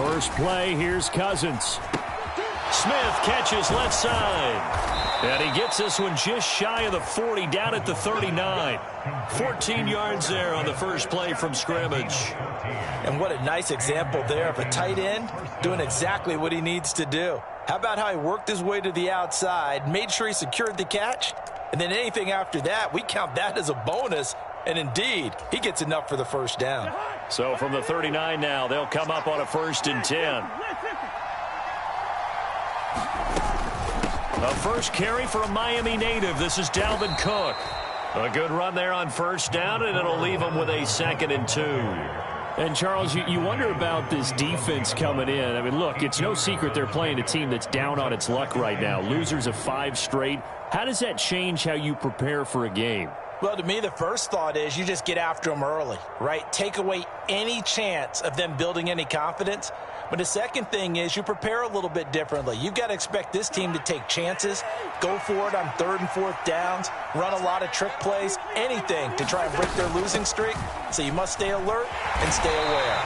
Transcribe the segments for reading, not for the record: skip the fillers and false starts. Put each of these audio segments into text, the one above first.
First play, here's Cousins. Smith catches left side. And he gets this one just shy of the 40, down at the 39. 14 yards there on the first play from scrimmage. And what a nice example there of a tight end doing exactly what he needs to do. How about how he worked his way to the outside, made sure he secured the catch, and then anything after that, we count that as a bonus. And indeed, he gets enough for the first down. So from the 39 now, they'll come up on a 1st and 10. A first carry for a Miami native. This is Dalvin Cook. A good run there on first down, and it'll leave him with a 2nd and 2. And, Charles, you wonder about this defense coming in. I mean, look, it's no secret they're playing a team that's down on its luck right now. Losers of 5 straight. How does that change how you prepare for a game? Well, to me, the first thought is you just get after them early, right? Take away any chance of them building any confidence. But the second thing is you prepare a little bit differently. You've got to expect this team to take chances, go for it on 3rd and 4th downs, run a lot of trick plays, anything to try and break their losing streak. So you must stay alert and stay aware.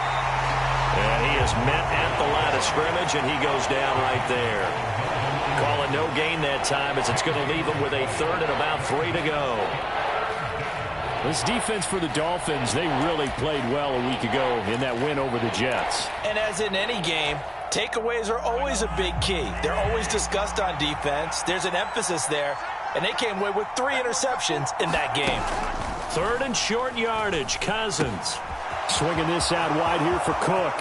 And he is met at the line of scrimmage, and he goes down right there. Calling no gain that time as it's going to leave him with a 3rd and about 3 to go. This defense for the Dolphins, they really played well a week ago in that win over the Jets. And as in any game, takeaways are always a big key. They're always discussed on defense. There's an emphasis there, and they came away with 3 interceptions in that game. 3rd and short yardage, Cousins. Swinging this out wide here for Cook.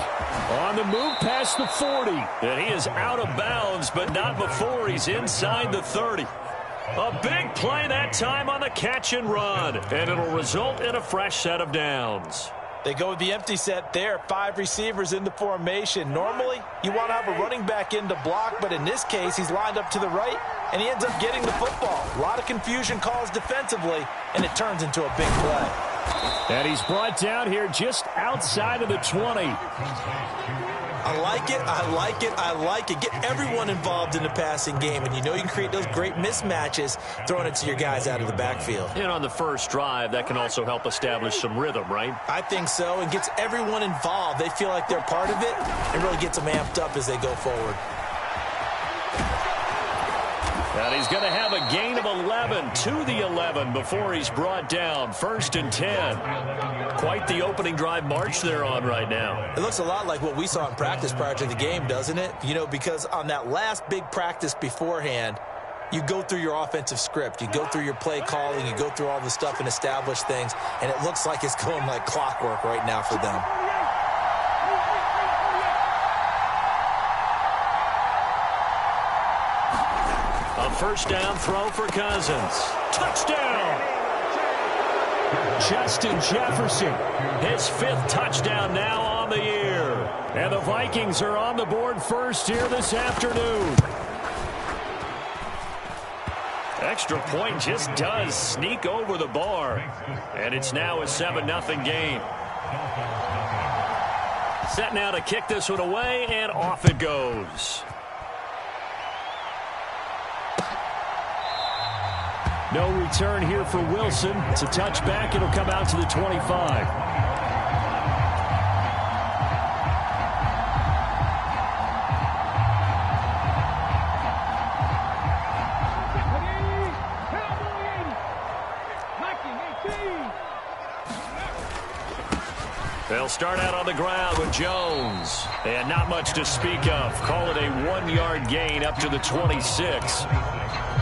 On the move past the 40. And he is out of bounds, but not before he's inside the 30. A big play that time on the catch and run, and it'll result in a fresh set of downs. They go with the empty set there, 5 receivers in the formation. Normally, you want to have a running back in to block, but in this case, he's lined up to the right, and he ends up getting the football. A lot of confusion calls defensively, and it turns into a big play. And he's brought down here just outside of the 20. I like it, I like it, I like it. Get everyone involved in the passing game, and you know you can create those great mismatches throwing it to your guys out of the backfield. And on the first drive, that can also help establish some rhythm, right? I think so, and gets everyone involved. They feel like they're part of it, and really gets them amped up as they go forward. And he's going to have a gain of 11 to the 11 before he's brought down. 1st and 10. Quite the opening drive march they're on right now. It looks a lot like what we saw in practice prior to the game, doesn't it? You know, because on that last big practice beforehand, you go through your offensive script. You go through your play calling. You go through all the stuff and establish things. And it looks like it's going like clockwork right now for them. A first down throw for Cousins. Touchdown! Justin Jefferson, his 5th touchdown now on the year. And the Vikings are on the board first here this afternoon. Extra point just does sneak over the bar. And it's now a 7-0 game. Set now to kick this one away, and off it goes. No return here for Wilson. It's a touchback. It'll come out to the 25. They'll start out on the ground with Jones. And not much to speak of. Call it a 1-yard gain up to the 26.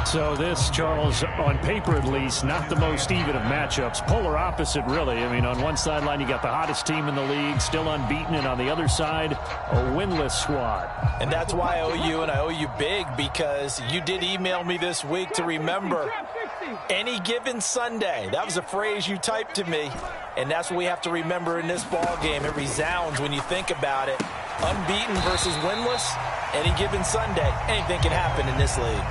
So this, Charles, on paper at least, not the most even of matchups. Polar opposite, really. I mean, on one sideline, you got the hottest team in the league, still unbeaten, and on the other side, a winless squad. And that's why I owe you, and I owe you big, because you did email me this week to remember any given Sunday. That was a phrase you typed to me, and that's what we have to remember in this ball game. It resounds when you think about it. Unbeaten versus winless, any given Sunday, anything can happen in this league.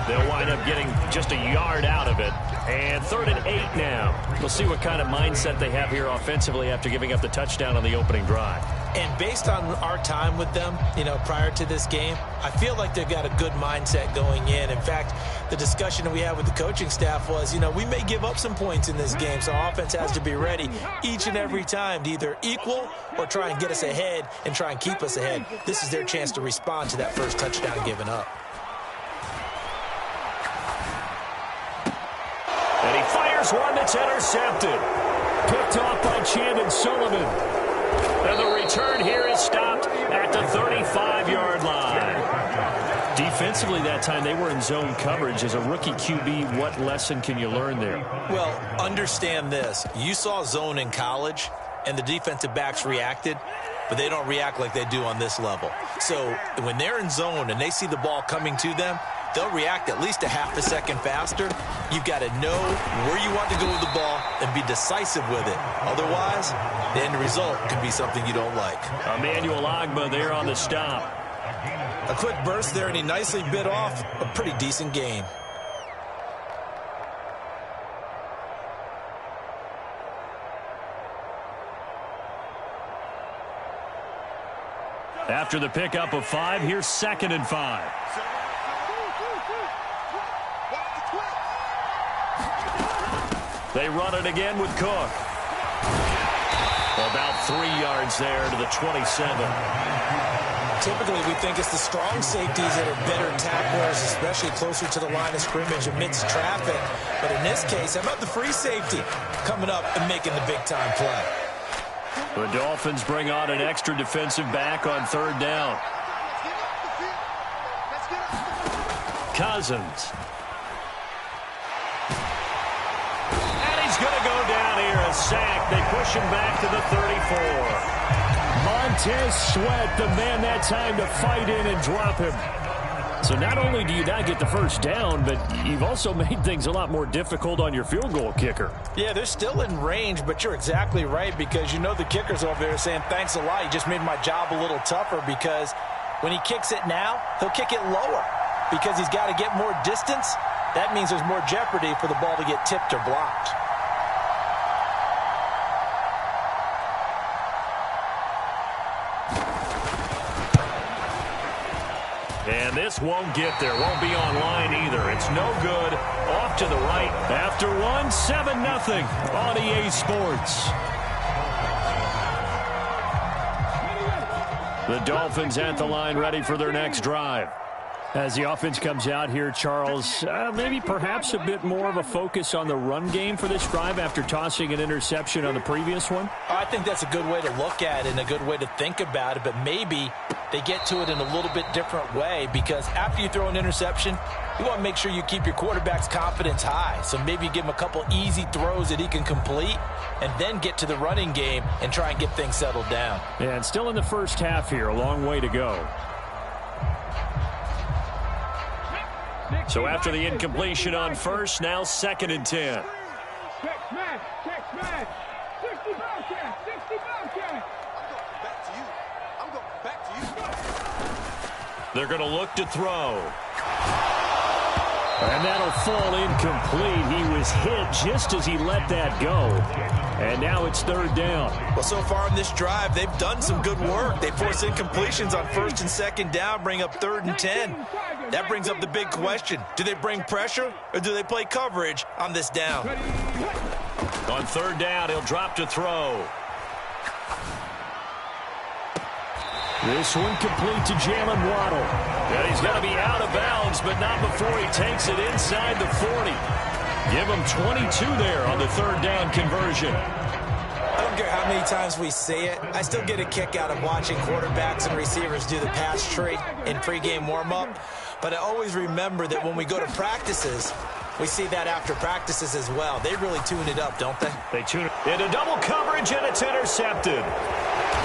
They'll wind up getting just a yard out of it. And 3rd and 8 now. We'll see what kind of mindset they have here offensively after giving up the touchdown on the opening drive. And based on our time with them, prior to this game, I feel like they've got a good mindset going in. In fact, the discussion that we had with the coaching staff was, we may give up some points in this game, so our offense has to be ready each and every time to either equal or try and get us ahead and try and keep us ahead. This is their chance to respond to that first touchdown given up. And he fires one that's intercepted. Picked off by Chandon Sullivan. And the return here is stopped at the 35-yard line. Defensively that time, they were in zone coverage. As a rookie QB, what lesson can you learn there? Well, understand this. You saw zone in college, and the defensive backs reacted, but they don't react like they do on this level. So when they're in zone and they see the ball coming to them, they'll react at least a half a second faster. You've got to know where you want to go with the ball and be decisive with it. Otherwise, the end result could be something you don't like. Emmanuel Ogbah there on the stop. A quick burst there, and he nicely bit off a pretty decent gain. After the pickup of 5, here's 2nd and 5. They run it again with Cook. About 3 yards there to the 27. Typically, we think it's the strong safeties that are better tacklers, especially closer to the line of scrimmage amidst traffic. But in this case, how about the free safety coming up and making the big-time play? The Dolphins bring on an extra defensive back on 3rd down. Cousins. Going to go down here, a sack. They push him back to the 34. Montez Sweat, the man that time to fight in and drop him. So not only do you not get the first down, but you've also made things a lot more difficult on your field goal kicker. Yeah, they're still in range, but you're exactly right, because the kicker's over there saying, thanks a lot. You just made my job a little tougher, because when he kicks it now, he'll kick it lower because he's got to get more distance. That means there's more jeopardy for the ball to get tipped or blocked. And this won't get there. Won't be online either. It's no good. Off to the right. After 1, 7-0 on EA Sports. The Dolphins at the line, ready for their next drive. As the offense comes out here, Charles, maybe perhaps a bit more of a focus on the run game for this drive after tossing an interception on the previous one? I think that's a good way to look at it and a good way to think about it, but maybe they get to it in a little bit different way, because after you throw an interception, you want to make sure you keep your quarterback's confidence high. So maybe you give him a couple easy throws that he can complete and then get to the running game and try and get things settled down. Yeah, and still in the first half here, a long way to go. So after the incompletion on first, now 2nd and 10. They're going to look to throw. And that'll fall incomplete. He was hit just as he let that go. And now it's 3rd down. Well, so far in this drive, they've done some good work. They force incompletions on 1st and 2nd down, bring up 3rd and 10. That brings up the big question. Do they bring pressure or do they play coverage on this down? On 3rd down, he'll drop to throw. This one complete to Jalen Waddle. And he's going to be out of bounds, but not before he takes it inside the 40. Give him 22 there on the 3rd down conversion. I don't care how many times we say it, I still get a kick out of watching quarterbacks and receivers do the pass tree in pregame warm-up. But I always remember that when we go to practices, we see that after practices as well. They really tune it up, don't they? They tune it into double coverage, and it's intercepted.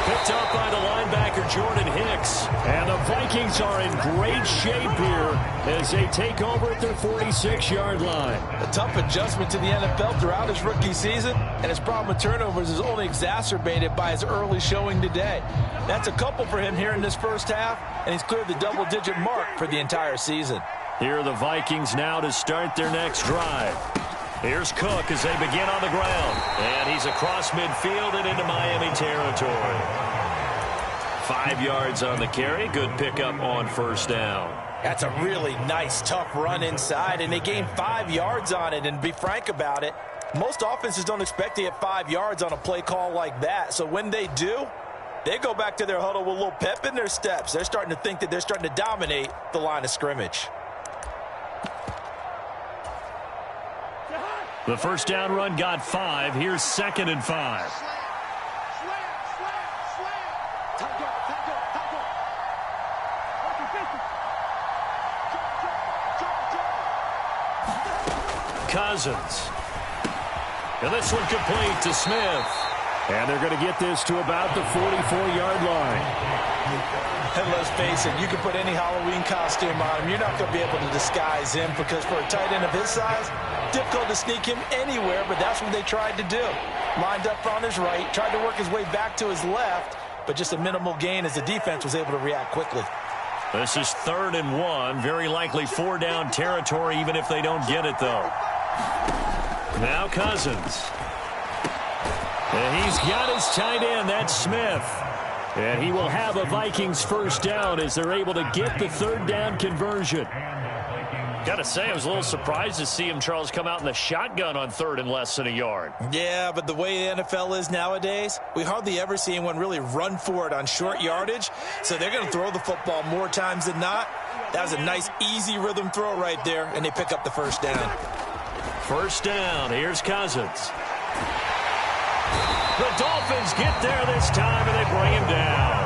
Picked up by the linebacker, Jordan Hicks. And the Vikings are in great shape here as they take over at their 46-yard line. A tough adjustment to the NFL throughout his rookie season, and his problem with turnovers is only exacerbated by his early showing today. That's a couple for him here in this first half, and he's cleared the double-digit mark for the entire season. Here are the Vikings now to start their next drive. Here's Cook as they begin on the ground. And he's across midfield and into Miami territory. 5 yards on the carry. Good pickup on first down. That's a really nice, tough run inside, and they gained 5 yards on it. And to be frank about it, most offenses don't expect to get 5 yards on a play call like that. So when they do, they go back to their huddle with a little pep in their steps. They're starting to think that they're starting to dominate the line of scrimmage. The first down run got 5. Here's 2nd and 5. Cousins. And this one complete to Smith. And they're going to get this to about the 44-yard line. And let's face it, you can put any Halloween costume on him. You're not going to be able to disguise him because for a tight end of his size, difficult to sneak him anywhere, but that's what they tried to do. Lined up on his right, tried to work his way back to his left, but just a minimal gain as the defense was able to react quickly. This is 3rd and 1. Very likely 4-down territory, even if they don't get it, though. Now Cousins. And he's got his tight end. That's Smith. And he will have a Vikings first down as they're able to get the 3rd down conversion. Got to say, I was a little surprised to see him, Charles, come out in the shotgun on 3rd and less than a yard. Yeah, but the way the NFL is nowadays, we hardly ever see anyone really run for it on short yardage. So they're going to throw the football more times than not. That was a nice, easy rhythm throw right there, and they pick up the first down. First down. Here's Cousins. The Dolphins get there this time, and they bring him down.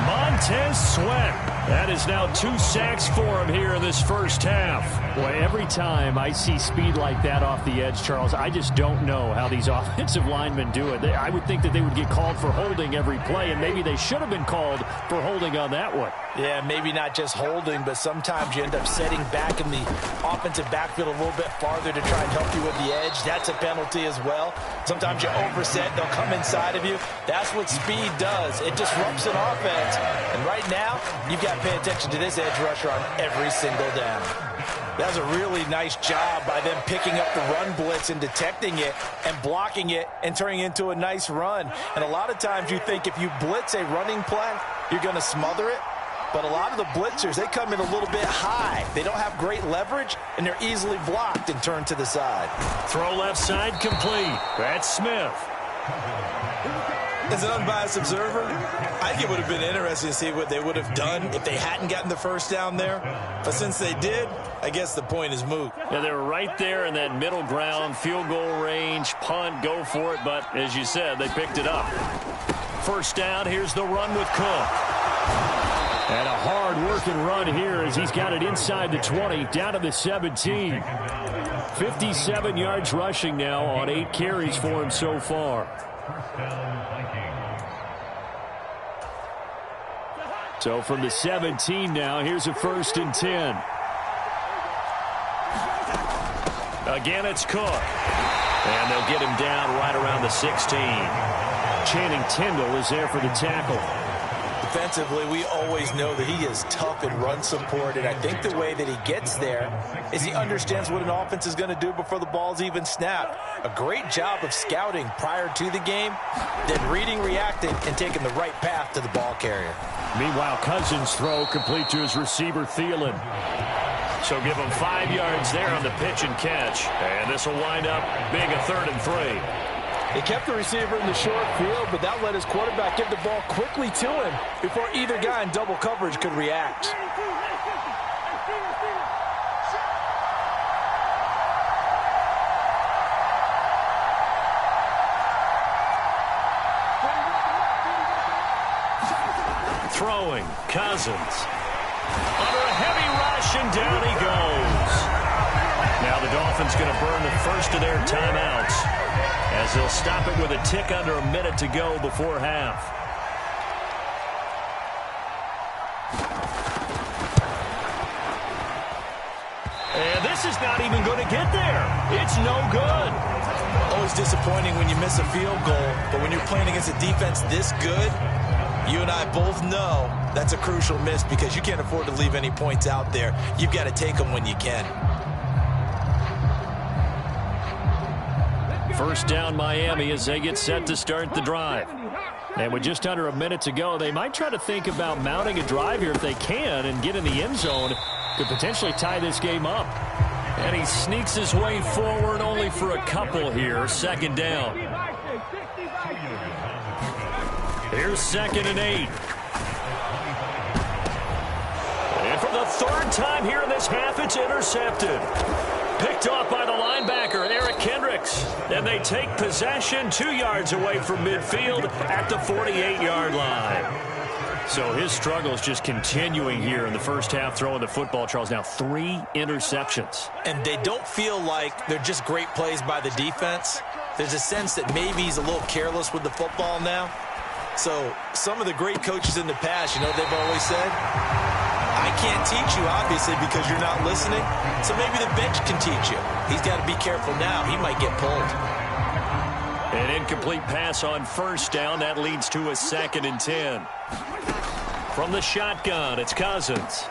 Montez Sweat. That is now 2 sacks for him here in this first half. Boy, every time I see speed like that off the edge, Charles, I just don't know how these offensive linemen do it. I would think that they would get called for holding every play, and maybe they should have been called for holding on that one. Yeah, maybe not just holding, but sometimes you end up setting back in the offensive backfield a little bit farther to try and help you with the edge. That's a penalty as well. Sometimes you overset, they'll come inside of you. That's what speed does. It disrupts an offense. And right now, you've got to pay attention to this edge rusher on every single down. That was a really nice job by them picking up the run blitz and detecting it and blocking it and turning it into a nice run. And a lot of times you think if you blitz a running play, you're going to smother it. But a lot of the blitzers, they come in a little bit high. They don't have great leverage, and they're easily blocked and turned to the side. Throw left side complete. That's Smith. As an unbiased observer, I think it would have been interesting to see what they would have done if they hadn't gotten the first down there. But since they did, I guess the point is moot. Yeah, they were right there in that middle ground, field goal range, punt, go for it. But as you said, they picked it up. First down, here's the run with Cook. And a hard-working run here as he's got it inside the 20, down to the 17. 57 yards rushing now on 8 carries for him so far. So from the 17 now, here's a 1st and 10. Again, it's Cook. And they'll get him down right around the 16. Channing Tindall is there for the tackle. Defensively, we always know that he is tough in run support, and I think the way that he gets there is he understands what an offense is going to do before the ball's even snapped. A great job of scouting prior to the game, then reading, reacting, and taking the right path to the ball carrier. Meanwhile, Cousins' throw complete to his receiver, Thielen. So give him 5 yards there on the pitch and catch, and this will wind up being a 3rd and 3. He kept the receiver in the short field, but that let his quarterback get the ball quickly to him before either guy in double coverage could react. Throwing, Cousins. Under a heavy rush, and down he goes. Now the Dolphins going to burn the first of their timeouts, as they'll stop it with a tick under a minute to go before half. And this is not even going to get there. It's no good. Always disappointing when you miss a field goal, but when you're playing against a defense this good, You and I both know that's a crucial miss because you can't afford to leave any points out there. You've got to take them when you can. First down Miami as they get set to start the drive. And with just under a minute to go, they might try to think about mounting a drive here if they can and get in the end zone. Could potentially tie this game up. And he sneaks his way forward only for a couple here. Second down. Here's 2nd and 8. And for the third time here in this half, it's intercepted. Picked off by the linebacker, Eric Kendricks. And they take possession 2 yards away from midfield at the 48-yard line. So his struggles just continuing here in the first half, throwing the football, Charles. Now 3 interceptions. And they don't feel like they're just great plays by the defense. There's a sense that maybe he's a little careless with the football now. So some of the great coaches in the past, you know, they've always said, I can't teach you, obviously, because you're not listening. So maybe the bench can teach you. He's got to be careful now. He might get pulled. An incomplete pass on first down. That leads to a 2nd and 10. From the shotgun, it's Cousins.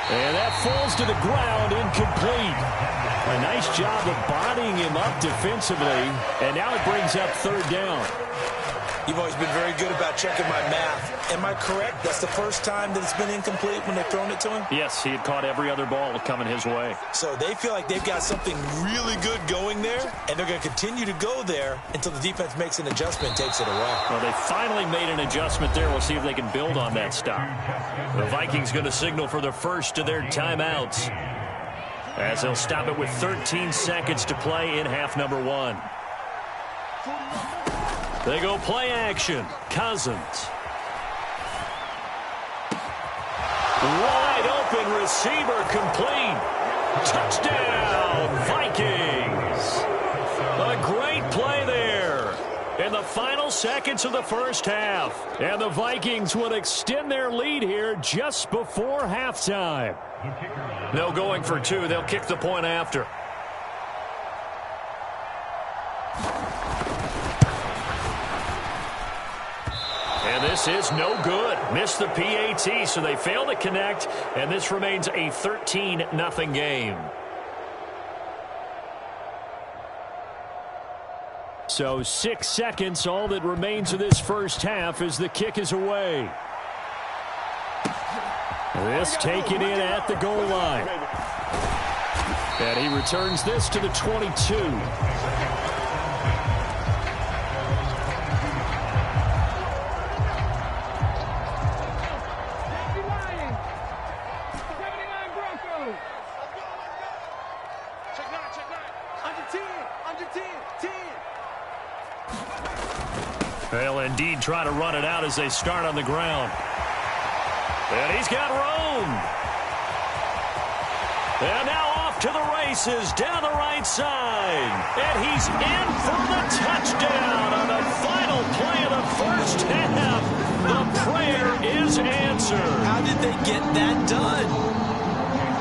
And that falls to the ground, incomplete. A nice job of bodying him up defensively. And now it brings up 3rd down. You've always been very good about checking my math. Am I correct? That's the first time that it's been incomplete when they've thrown it to him? Yes, he had caught every other ball coming his way. So they feel like they've got something really good going there, and they're going to continue to go there until the defense makes an adjustment and takes it away. Well, they finally made an adjustment there. We'll see if they can build on that stop. The Vikings going to signal for the first of their timeouts as they'll stop it with 13 seconds to play in half number 1. They go play action. Cousins. Wide open receiver complete. Touchdown, Vikings. A great play there in the final seconds of the first half. And the Vikings would extend their lead here just before halftime. No going for 2. They'll kick the point after. And this is no good. Missed the PAT, so they fail to connect, and this remains a 13-0 game. So 6 seconds, all that remains of this first half as the kick is away. This taken in at the goal line. And he returns this to the 22. They'll indeed try to run it out as they start on the ground. And he's got room. And now off to the races down the right side. And he's in for the touchdown on the final play of the first half. The prayer is answered. How did they get that done?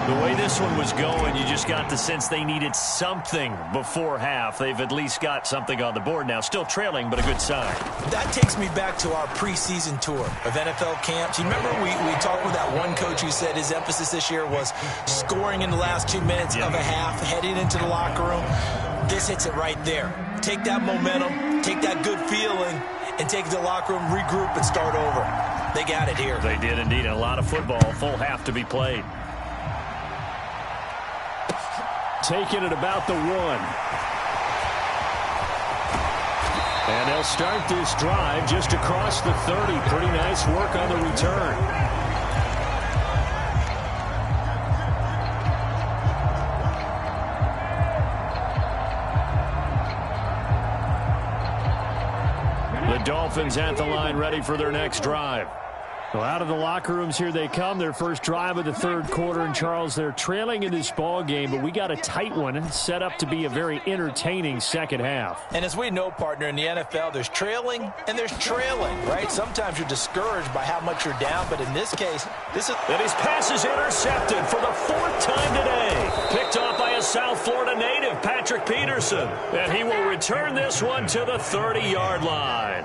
The way this one was going, you just got the sense they needed something before half. They've at least got something on the board now. Still trailing, but a good sign. That takes me back to our preseason tour of NFL camps. You remember we talked with that one coach who said his emphasis this year was scoring in the last 2 minutes of a half, heading into the locker room. This hits it right there. Take that momentum, take that good feeling, and take it to the locker room, regroup, and start over. They got it here. They did indeed. A lot of football, full half to be played. Taking it about the 1. And they'll start this drive just across the 30. Pretty nice work on the return. The Dolphins at the line ready for their next drive. Well, out of the locker rooms here they come. Their first drive of the third quarter. And, Charles, they're trailing in this ball game, but we got a tight one set up to be a very entertaining second half. And as we know, partner, in the NFL, there's trailing and there's trailing, right? Sometimes you're discouraged by how much you're down, but in this case, this is... And his pass is intercepted for the 4th time today. Picked off by a South Florida native, Patrick Peterson. And he will return this one to the 30-yard line.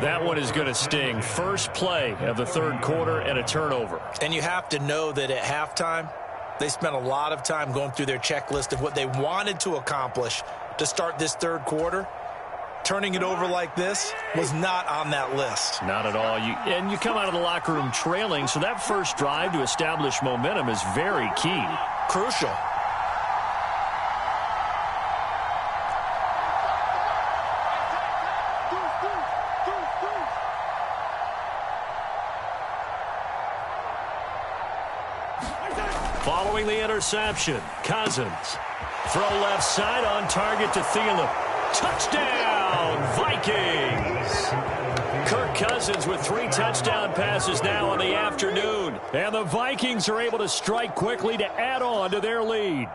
That one is going to sting. First play of the third quarter and a turnover. And you have to know that at halftime, they spent a lot of time going through their checklist of what they wanted to accomplish to start this third quarter. Turning it over like this was not on that list. Not at all. You come out of the locker room trailing, so that first drive to establish momentum is very key. Crucial. Following the interception, Cousins. Throw left side on target to Thielen. Touchdown, Vikings! Kirk Cousins with 3 touchdown passes now in the afternoon. And the Vikings are able to strike quickly to add on to their lead.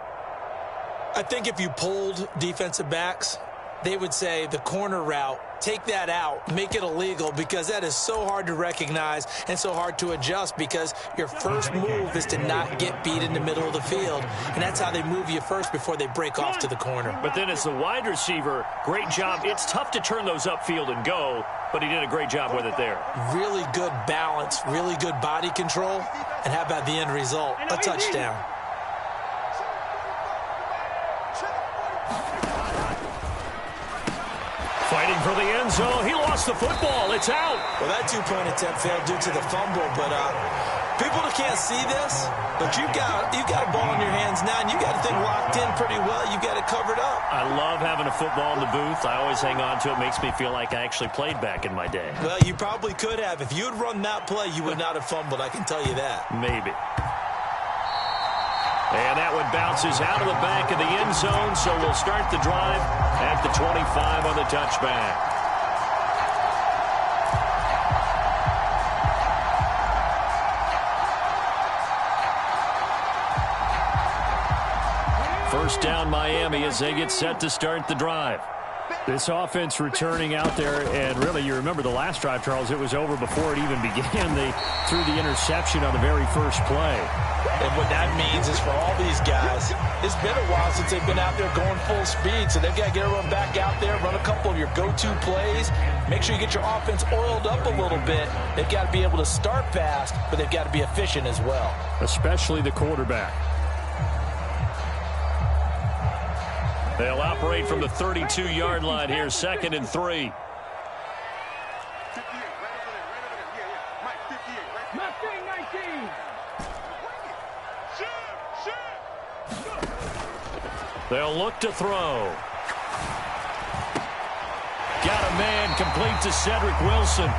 I think if you polled defensive backs, they would say the corner route, take that out, make it illegal, because that is so hard to recognize and so hard to adjust, because your first move is to not get beat in the middle of the field, and that's how they move you first before they break off to the corner. But then as the wide receiver, great job. It's tough to turn those upfield and go, but he did a great job with it there. Really good balance, really good body control, and how about the end result? A touchdown. Fighting for the end zone. He lost the football. It's out. Well, that two-point attempt failed due to the fumble, but people that can't see this, but you've got a ball in your hands now, and you got the thing locked in pretty well. You got it covered up. I love having a football in the booth. I always hang on to it. Makes me feel like I actually played back in my day. Well, you probably could have. If you had run that play, you would not have fumbled. I can tell you that. Maybe. And that one bounces out of the back of the end zone, so we'll start the drive at the 25 on the touchback. First down, Miami, as they get set to start the drive. This offense returning out there, and really, you remember the last drive, Charles, it was over before it even began. They threw the interception on the very first play. And what that means is for all these guys, it's been a while since they've been out there going full speed, so they've got to get everyone back out there, run a couple of your go-to plays, make sure you get your offense oiled up a little bit. They've got to be able to start fast, but they've got to be efficient as well. Especially the quarterback. They'll operate from the 32-yard line here, 2nd and 3. They'll look to throw. Got a man complete to Cedric Wilson.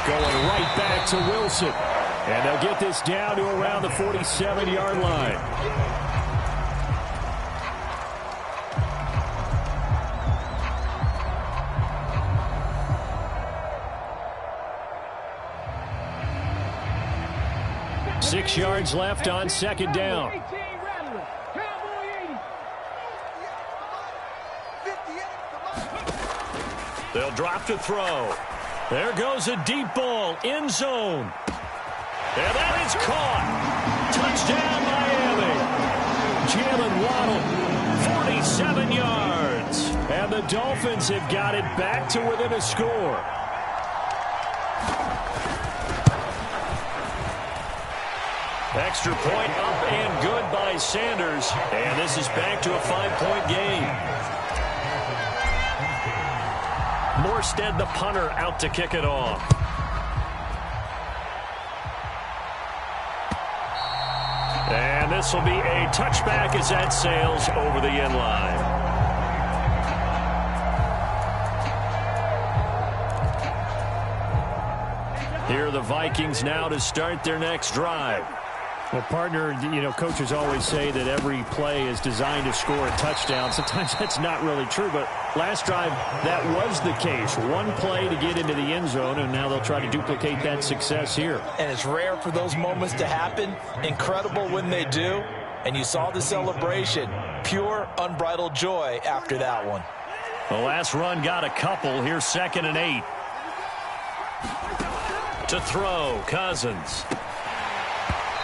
Going right back to Wilson. And they'll get this down to around the 47-yard line. Six yards left on 2nd down. They'll drop to throw. There goes a deep ball, end zone. And that is caught. Touchdown, Miami. Jalen Waddle, 47 yards. And the Dolphins have got it back to within a score. Extra point up and good by Sanders. And this is back to a 5-point game. Morstead, the punter, out to kick it off. And this will be a touchback as that sails over the end line. Here are the Vikings now to start their next drive. Well, partner, you know, coaches always say that every play is designed to score a touchdown. Sometimes that's not really true, but last drive, that was the case. One play to get into the end zone, and now they'll try to duplicate that success here. And it's rare for those moments to happen. Incredible when they do. And you saw the celebration. Pure, unbridled joy after that one. The last run got a couple. Here's 2nd and 8. To throw, Cousins.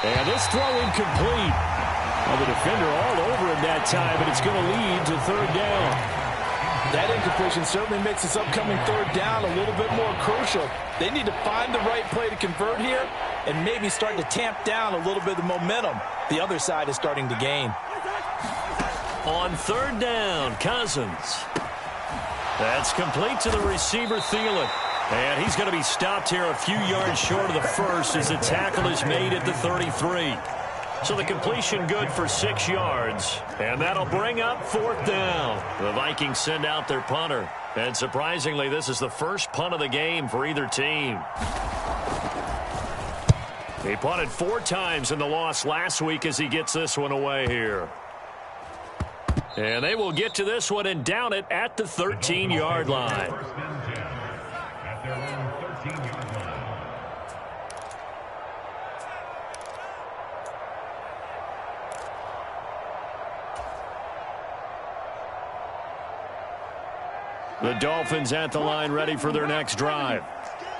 And this throw incomplete. Well, the defender all over him that time, but it's going to lead to third down. That incompletion certainly makes this upcoming third down a little bit more crucial. They need to find the right play to convert here and maybe start to tamp down a little bit of the momentum the other side is starting to gain. On third down, Cousins. That's complete to the receiver, Thielen. And he's going to be stopped here a few yards short of the first as the tackle is made at the 33. So the completion good for 6 yards. And that'll bring up fourth down. The Vikings send out their punter. And surprisingly, this is the first punt of the game for either team. He punted 4 times in the loss last week as he gets this one away here. And they will get to this one and down it at the 13-yard line. The Dolphins at the line ready for their next drive.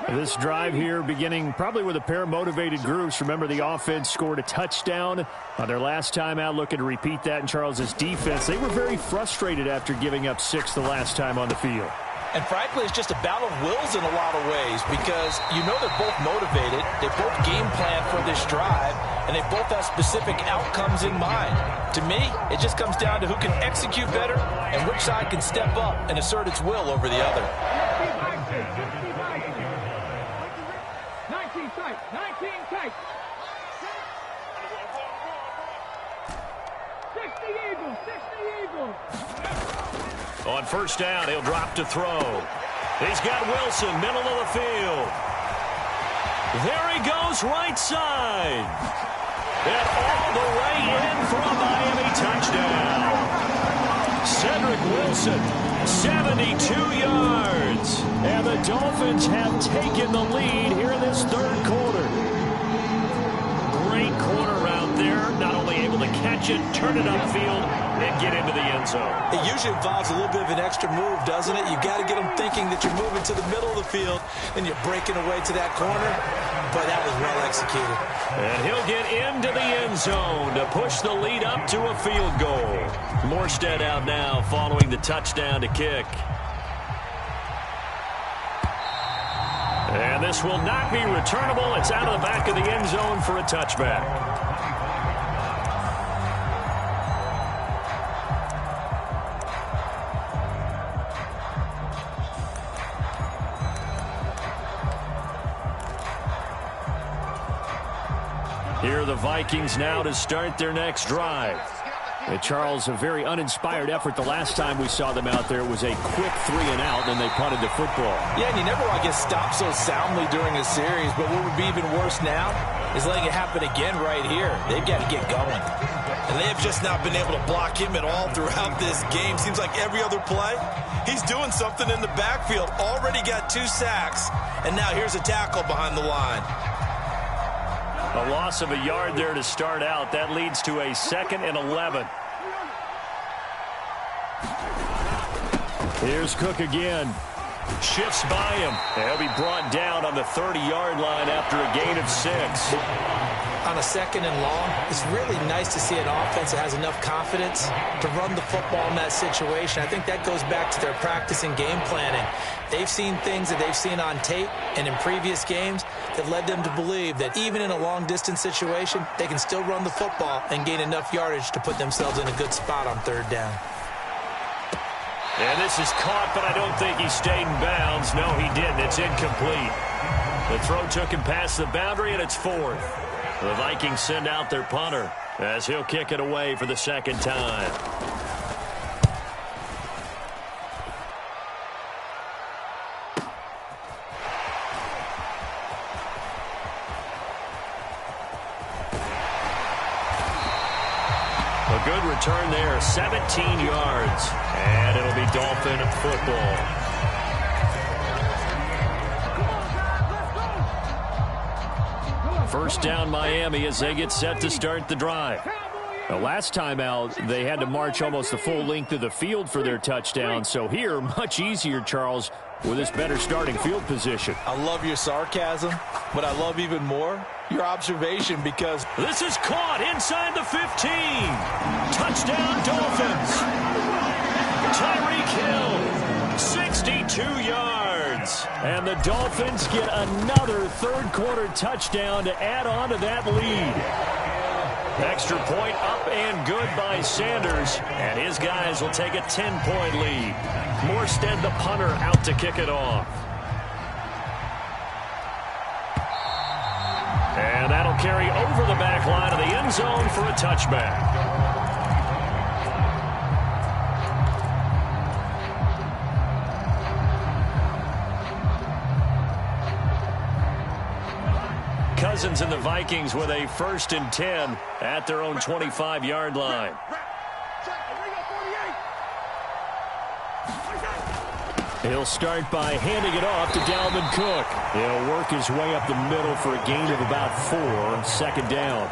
This drive here beginning probably with a pair of motivated groups. Remember, the offense scored a touchdown on their last time out, looking to repeat that in Charles's defense. They were very frustrated after giving up 6 the last time on the field. And frankly, it's just a battle of wills in a lot of ways because you know they're both motivated. They both game plan for this drive, and they both have specific outcomes in mind. To me, it just comes down to who can execute better and which side can step up and assert its will over the other. 19 tight. 60 Eagles. On first down, he'll drop to throw. He's got Wilson, middle of the field. There he goes, right side. And all the way in for a Miami touchdown. Cedric Wilson, 72 yards. And the Dolphins have taken the lead here in this third quarter. Great corner out there. Not only able to catch it, turn it upfield, and get into the end zone. It usually involves a little bit of an extra move, doesn't it? You've got to get them thinking that you're moving to the middle of the field and you're breaking away to that corner. But that was well executed. And he'll get into the end zone to push the lead up to a field goal. Morstead out now following the touchdown to kick. And this will not be returnable. It's out of the back of the end zone for a touchback. Here are the Vikings now to start their next drive. And Charles, a very uninspired effort the last time we saw them out there. It was a quick 3-and-out, and they punted the football. Yeah, and you never want to get stopped so soundly during a series, but what would be even worse now is letting it happen again right here. They've got to get going. And they have just not been able to block him at all throughout this game. Seems like every other play, he's doing something in the backfield. Already got 2 sacks, and now here's a tackle behind the line. A loss of a yard there to start out. That leads to a 2nd and 11. Here's Cook again. Shifts by him. He'll be brought down on the 30-yard line after a gain of 6. On a 2nd and long, it's really nice to see an offense that has enough confidence to run the football in that situation. I think that goes back to their practice and game planning. They've seen things that they've seen on tape and in previous games that led them to believe that even in a long-distance situation, they can still run the football and gain enough yardage to put themselves in a good spot on third down. And this is caught, but I don't think he stayed in bounds. No, he didn't. It's incomplete. The throw took him past the boundary, and it's 4th. The Vikings send out their punter as he'll kick it away for the 2nd time. A good return there, 17 yards. And it'll be Dolphin football. First down Miami as they get set to start the drive. The last time out, they had to march almost the full length of the field for their touchdown. So here, much easier, Charles. with his better starting field position. I love your sarcasm, but I love even more your observation, because this is caught inside the 15. Touchdown, Dolphins. Tyreek Hill, 62 yards. And the Dolphins get another third-quarter touchdown to add on to that lead. Extra point up and good by Sanders, and his guys will take a 10-point lead. Morstead, the punter, out to kick it off. And that'll carry over the back line of the end zone for a touchback. Cousins and the Vikings with a 1st and 10 at their own 25-yard line. He'll start by handing it off to Dalvin Cook. He'll work his way up the middle for a gain of about 4, 2nd down.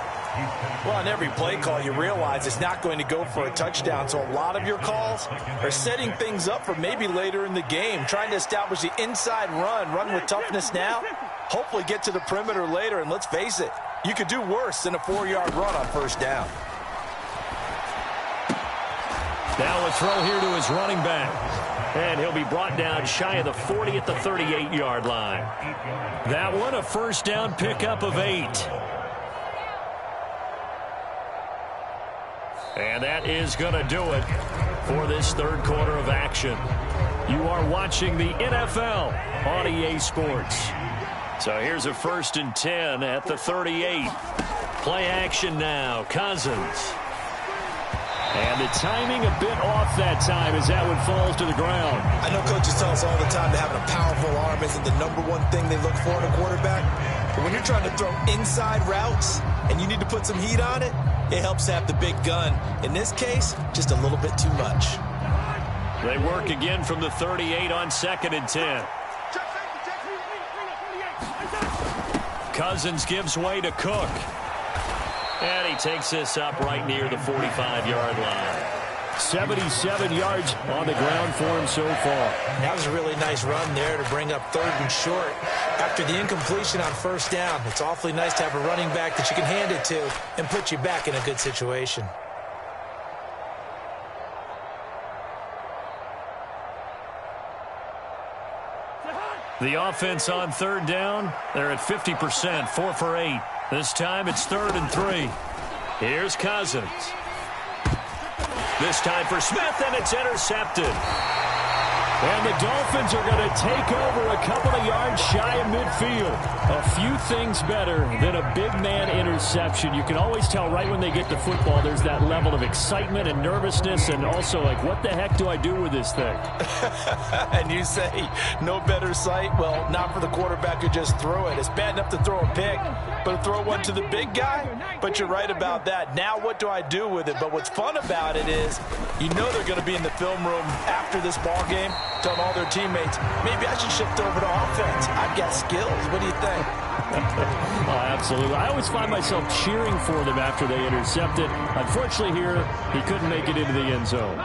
Well, on every play call, you realize it's not going to go for a touchdown. So a lot of your calls are setting things up for maybe later in the game, trying to establish the inside run with toughness now, hopefully get to the perimeter later. And let's face it, you could do worse than a 4-yard run on 1st down. Now a throw here to his running back. And he'll be brought down shy of the 40 at the 38-yard line. That one, a 1st down pickup of 8. And that is going to do it for this 3rd quarter of action. You are watching the NFL on EA Sports. So here's a 1st and 10 at the 38. Play action now. Cousins. And the timing a bit off that time as that one falls to the ground. I know coaches tell us all the time that having a powerful arm isn't the #1 thing they look for in a quarterback. But when you're trying to throw inside routes and you need to put some heat on it, it helps to have the big gun. In this case, just a little bit too much. They work again from the 38 on 2nd and 10. Cousins gives way to Cook. And he takes this up right near the 45-yard line. 77 yards on the ground for him so far. That was a really nice run there to bring up 3rd and short. After the incompletion on 1st down, it's awfully nice to have a running back that you can hand it to and put you back in a good situation. The offense on 3rd down, they're at 50%, 4 for 8. This time it's 3rd and 3. Here's Cousins. This time for Smith, and it's intercepted. And the Dolphins are going to take over a couple of yards shy of midfield. A few things better than a big man interception. You can always tell right when they get the football, there's that level of excitement and nervousness, and also like, what the heck do I do with this thing? And you say, no better sight? Well, not for the quarterback who just threw it. It's bad enough to throw a pick, but to throw one to the big guy? But you're right about that. Now what do I do with it? But what's fun about it is, you know they're going to be in the film room after this ball game, telling all their teammates, maybe I should shift over to offense. I've got skills. What do you think? Oh, absolutely. I always find myself cheering for them after they intercept it. Unfortunately here, he couldn't make it into the end zone.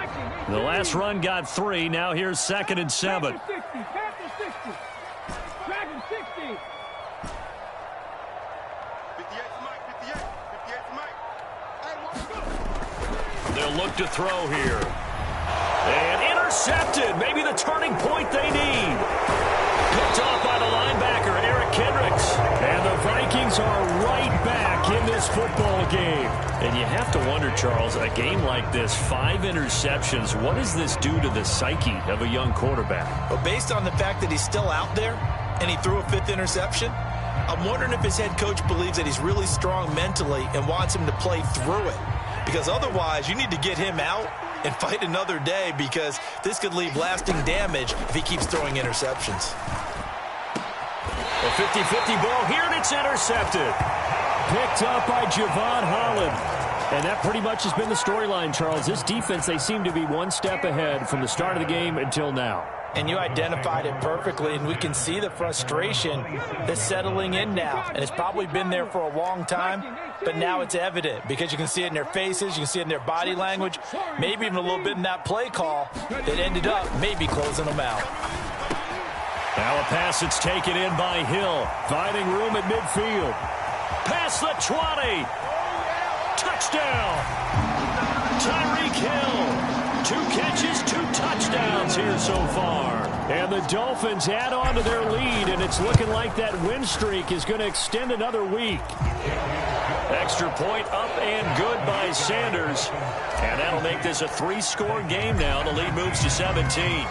The last run got 3. Now here's 2nd and 7. They'll look to throw here. And intercepted. Maybe the turning point they need. Picked off by the linebacker, Eric Kendricks. And the Vikings are right back in this football game. And you have to wonder, Charles, a game like this, 5 interceptions, what does this do to the psyche of a young quarterback? Well, based on the fact that he's still out there and he threw a 5th interception, I'm wondering if his head coach believes that he's really strong mentally and wants him to play through it. Because otherwise, you need to get him out and fight another day, because this could leave lasting damage if he keeps throwing interceptions. A 50-50 ball here, and it's intercepted. Picked up by Javon Holland. And that pretty much has been the storyline, Charles. This defense, they seem to be one step ahead from the start of the game until now. And you identified it perfectly, and we can see the frustration that's settling in now. And it's probably been there for a long time, but now it's evident because you can see it in their faces, you can see it in their body language, maybe even a little bit in that play call that ended up maybe closing them out. Now a pass that's taken in by Hill. Finding room at midfield. Past the 20. Touchdown. Tyreek Hill. 2 catches, 2 touchdowns here so far. And the Dolphins add on to their lead, and it's looking like that win streak is going to extend another week. Extra point up and good by Sanders. And that'll make this a 3-score game now. The lead moves to 17.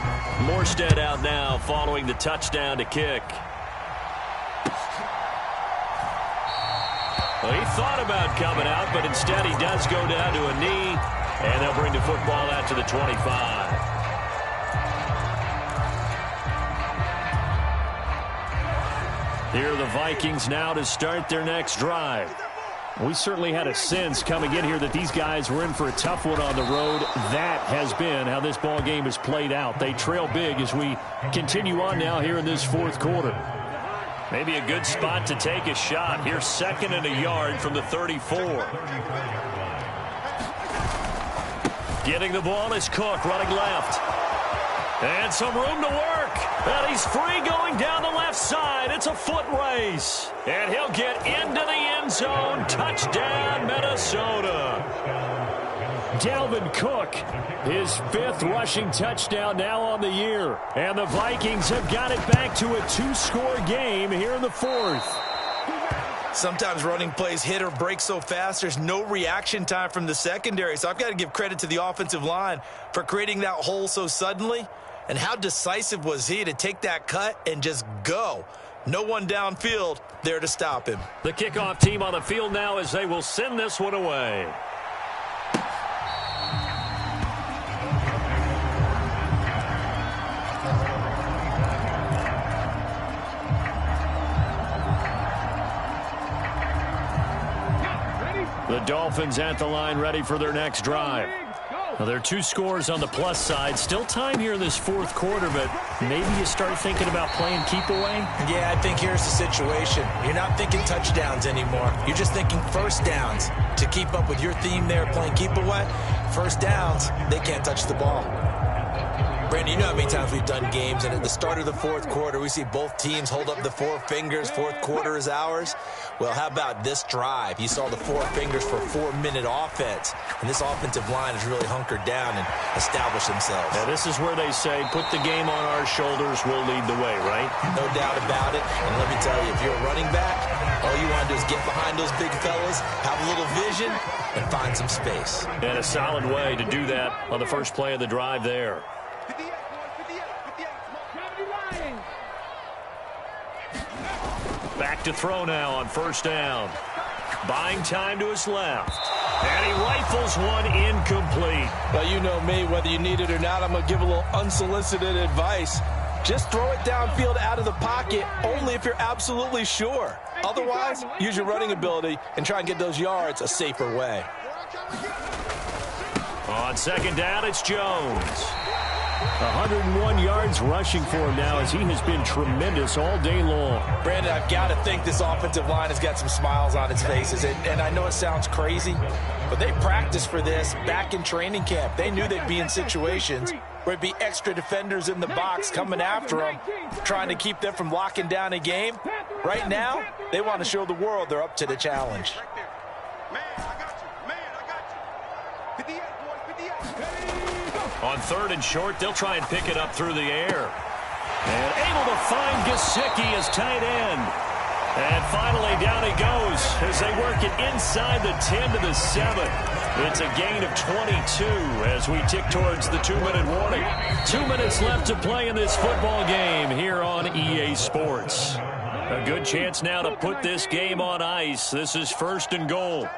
Morstead out now following the touchdown to kick. Well, he thought about coming out, but instead he does go down to a knee. And they'll bring the football out to the 25. Here are the Vikings now to start their next drive. We certainly had a sense coming in here that these guys were in for a tough one on the road. That has been how this ball game has played out. They trail big as we continue on now here in this 4th quarter. Maybe a good spot to take a shot. Here's 2nd and a yard from the 34. Getting the ball is Cook running left. And some room to work. And he's free going down the left side. It's a foot race. And he'll get into the end zone. Touchdown, Minnesota. Dalvin Cook, his 5th rushing touchdown now on the year. And the Vikings have got it back to a 2-score game here in the 4th. Sometimes running plays hit or break so fast, there's no reaction time from the secondary. So I've got to give credit to the offensive line for creating that hole so suddenly. And how decisive was he to take that cut and just go? No one downfield there to stop him. The kickoff team on the field now as they will send this one away. The Dolphins at the line ready for their next drive. Now, there are 2 scores on the plus side. Still time here in this 4th quarter, but maybe you start thinking about playing keep away? Yeah, I think here's the situation. You're not thinking touchdowns anymore. You're just thinking first downs. To keep up with your theme there, playing keep away, first downs, they can't touch the ball. Brandon, you know how many times we've done games, and at the start of the 4th quarter, we see both teams hold up the 4 fingers, 4th quarter is ours. Well, how about this drive? You saw the 4 fingers for a 4-minute offense, and this offensive line has really hunkered down and established themselves. Now, this is where they say, put the game on our shoulders, we'll lead the way, right? No doubt about it, and let me tell you, if you're a running back, all you want to do is get behind those big fellas, have a little vision, and find some space. And a solid way to do that on the first play of the drive there. Back to throw now on first down. Buying time to his left. And he rifles one incomplete. Well, you know me, whether you need it or not, I'm going to give a little unsolicited advice. Just throw it downfield out of the pocket only if you're absolutely sure. Otherwise, use your running ability and try and get those yards a safer way. On 2nd down, it's Jones. 101 yards rushing for him now as he has been tremendous all day long. Brandon, I've got to think this offensive line has got some smiles on its faces. And I know it sounds crazy, but they practiced for this back in training camp. They knew they'd be in situations where it'd be extra defenders in the box coming after them, trying to keep them from locking down a game. Right now, they want to show the world they're up to the challenge. On 3rd and short, they'll try and pick it up through the air. And able to find Gesicki as tight end. And finally, down he goes as they work it inside the 10 to the 7. It's a gain of 22 as we tick towards the 2-minute warning. 2 minutes left to play in this football game here on EA Sports. A good chance now to put this game on ice. This is 1st and goal.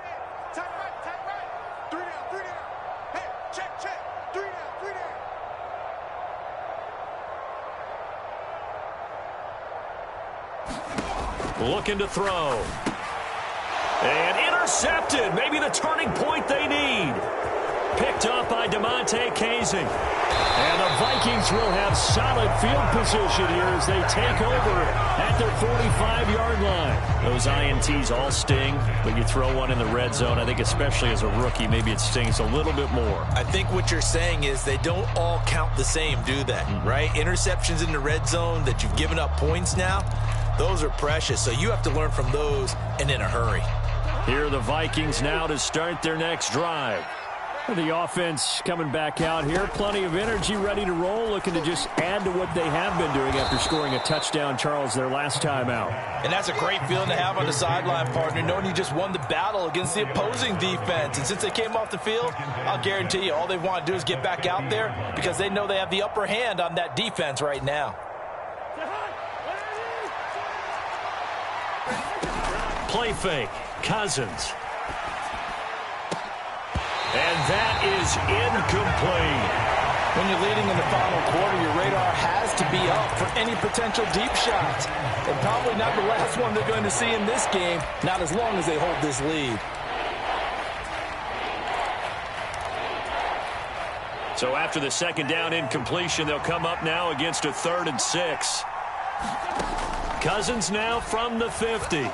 Looking to throw. And intercepted. Maybe the turning point they need. picked off by Casey. And the Vikings will have solid field position here as they take over at their 45-yard line. Those INTs all sting, but you throw one in the red zone. I think especially as a rookie, maybe it stings a little bit more. I think what you're saying is they don't all count the same, do they? Right? Interceptions in the red zone that you've given up points now, those are precious. So you have to learn from those and in a hurry. Here are the Vikings now to start their next drive. The offense coming back out here. Plenty of energy, ready to roll, looking to just add to what they have been doing after scoring a touchdown, Charles, their last time out. And that's a great feeling to have on the sideline, partner, knowing you just won the battle against the opposing defense. And since they came off the field, I'll guarantee you all they want to do is get back out there because they know they have the upper hand on that defense right now. Play fake. Cousins. And that is incomplete. When you're leading in the final quarter, your radar has to be up for any potential deep shots. And probably not the last one they're going to see in this game, not as long as they hold this lead. So after the second down incompletion, they'll come up now against a 3rd and 6. Cousins now from the 50. Got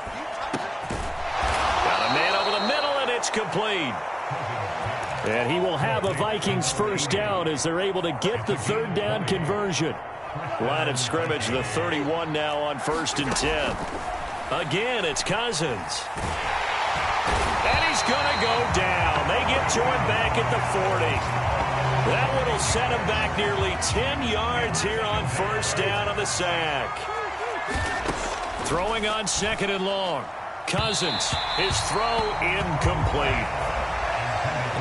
a man over the middle, and it's complete. And he will have a Vikings first down as they're able to get the 3rd down conversion. Line of scrimmage, the 31 now on 1st and 10. Again, it's Cousins. And he's going to go down. They get to him back at the 40. That one will set him back nearly 10 yards here on 1st down on the sack. Throwing on 2nd and long. Cousins, his throw incomplete.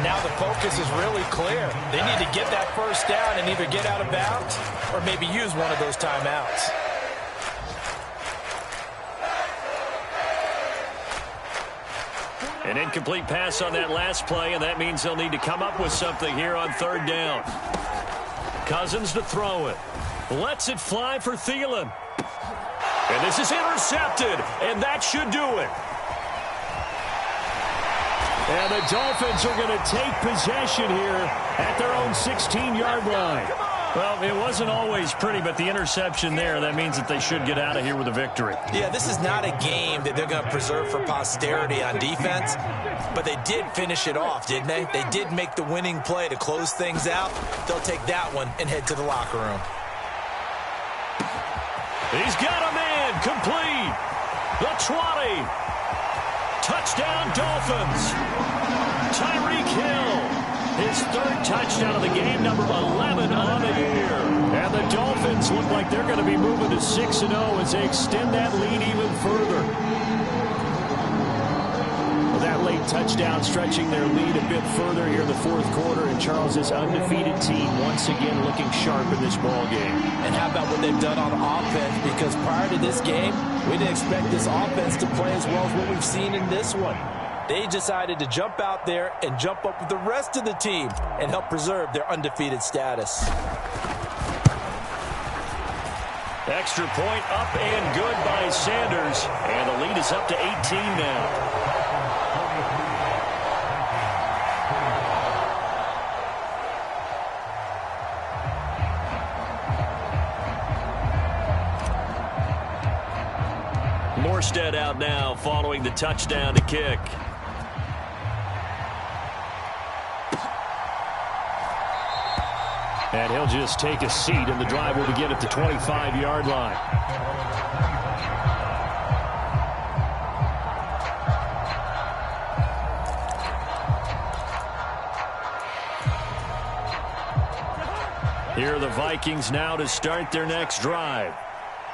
Now the focus is really clear. They need to get that first down and either get out of bounds or maybe use one of those timeouts. An incomplete pass on that last play, and that means they'll need to come up with something here on 3rd down. Cousins to throw it. Lets it fly for Thielen. And this is intercepted, and that should do it. And the Dolphins are going to take possession here at their own 16-yard line. Well, it wasn't always pretty, but the interception there, that means that they should get out of here with a victory. Yeah, this is not a game that they're going to preserve for posterity on defense, but they did finish it off, didn't they? They did make the winning play to close things out. They'll take that one and head to the locker room. He's got a man complete. The 20. Touchdown, Dolphins. Tyreek Hill, his 3rd touchdown of the game, number 11 on the year. And the Dolphins look like they're going to be moving to 6-0 as they extend that lead even further. Well, that late touchdown stretching their lead a bit further here in the 4th quarter. And Charles' undefeated team once again looking sharp in this ball game. And how about what they've done on offense? Because prior to this game, we didn't expect this offense to play as well as what we've seen in this one. They decided to jump out there and jump up with the rest of the team and help preserve their undefeated status. Extra point up and good by Sanders. And the lead is up to 18 now. Morstead out now following the touchdown to kick. And he'll just take a seat, and the drive will begin at the 25-yard line. Here are the Vikings now to start their next drive.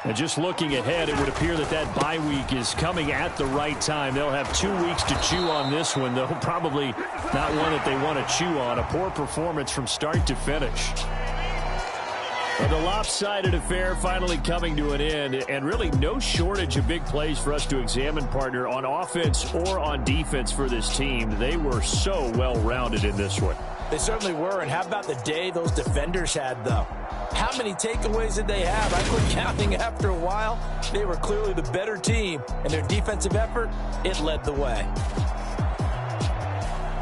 And just looking ahead, it would appear that that bye week is coming at the right time. They'll have 2 weeks to chew on this one, though probably not one that they want to chew on. A poor performance from start to finish. Well, the lopsided affair finally coming to an end, and really no shortage of big plays for us to examine, partner, on offense or on defense for this team. They were so well-rounded in this one. They certainly were, and how about the day those defenders had, though? How many takeaways did they have? I quit counting after a while. They were clearly the better team, and their defensive effort, it led the way.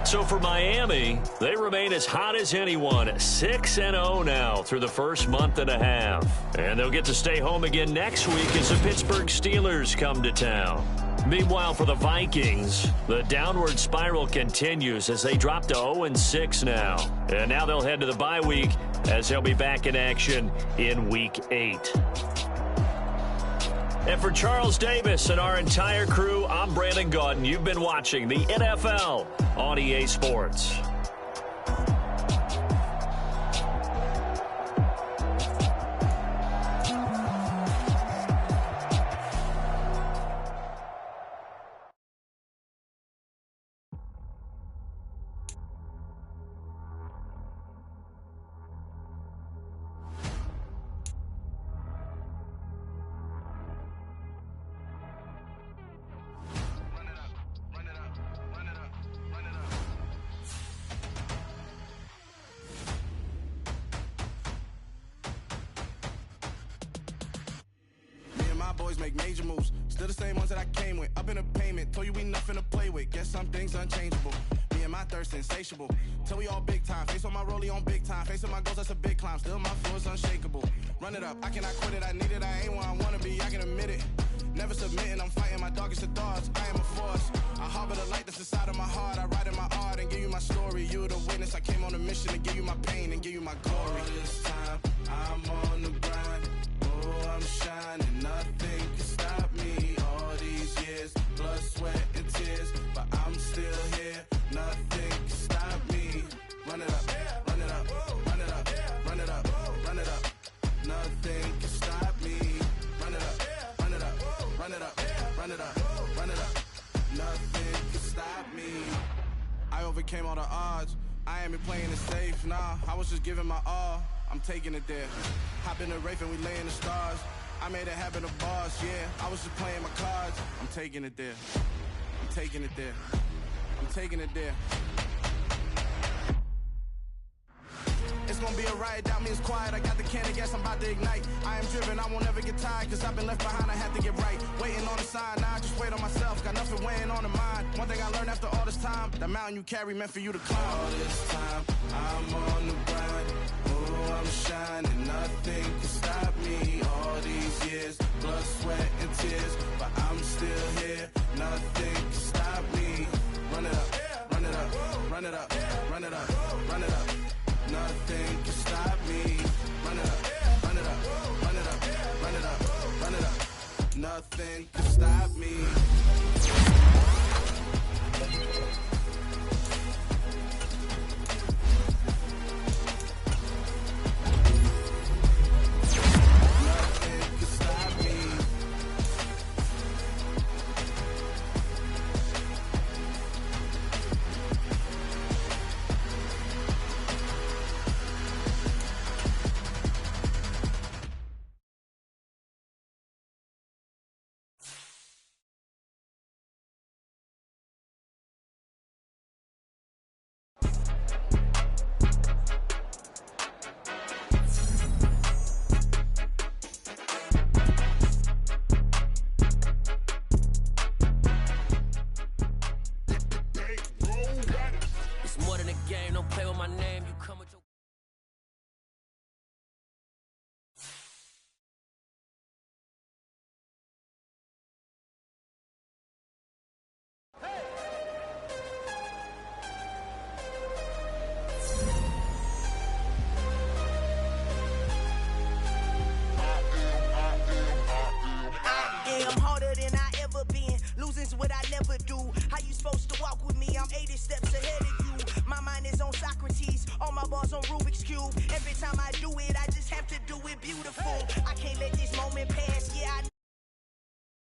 So for Miami, they remain as hot as anyone, 6-0 now through the first month and a half. And they'll get to stay home again next week as the Pittsburgh Steelers come to town. Meanwhile, for the Vikings, the downward spiral continues as they drop to 0-6 now. And now they'll head to the bye week as they'll be back in action in Week 8. And for Charles Davis and our entire crew, I'm Brandon Gaudin. You've been watching the NFL on EA Sports. Boys make major moves, still the same ones that I came with. Up in a payment, told you we nothing to play with. Guess some things unchangeable. Me and my thirst insatiable. Till we all big time. Face on my rollie on big time. Facing my goals, that's a big climb. Still my flow is unshakable. Run it up, I cannot quit it. I need it, I ain't where I wanna be. I can admit it. Never submitting, I'm fighting my darkest of thoughts. I am a force. I harbor the light that's inside of my heart. I write in my art and give you my story. You the witness. I came on a mission to give you my pain and give you my glory. All this time, I'm on the grind. Oh, I'm shining. Nothing can stop me. All these years, blood, sweat, and tears. But I'm still here. Nothing can stop me. Run it up, run it up, run it up, run it up, run it up. Nothing can stop me. Run it up, run it up, run it up, run it up, run it up. Nothing can stop me. I overcame all the odds. I ain't been playing it safe, nah. I was just giving my all. I'm taking it there. Hop in the Wraith and we lay in the stars. I made it happen to boss, yeah. I was just playing my cards. I'm taking it there. I'm taking it there. I'm taking it there. It's gonna be a riot, doubt me it's quiet. I got the can of gas, I'm about to ignite. I am driven, I won't ever get tired, cause I've been left behind, I have to get right. Waiting on the sign, now I just wait on myself. Got nothing weighing on the mind. One thing I learned after all this time, that mountain you carry meant for you to climb. All this time, I'm on the grind. Oh, I'm shining, nothing can stop me. All these years, blood, sweat, and tears. But I'm still here, nothing can stop me. Run it up, run it up, run it up, run it up, run it up. Nothing can stop me. Run it up, run it up, run it up, run it up, run it up. Nothing can stop me. Game, don't play with my name, you come with your I'm harder than I ever been. Losing's what I never do. How you supposed to walk with me? I'm 80 steps ahead of you. My mind is on Socrates. All my bars on Rubik's Cube. Every time I do it, I just have to do it beautiful. I can't let this moment pass. Yeah, I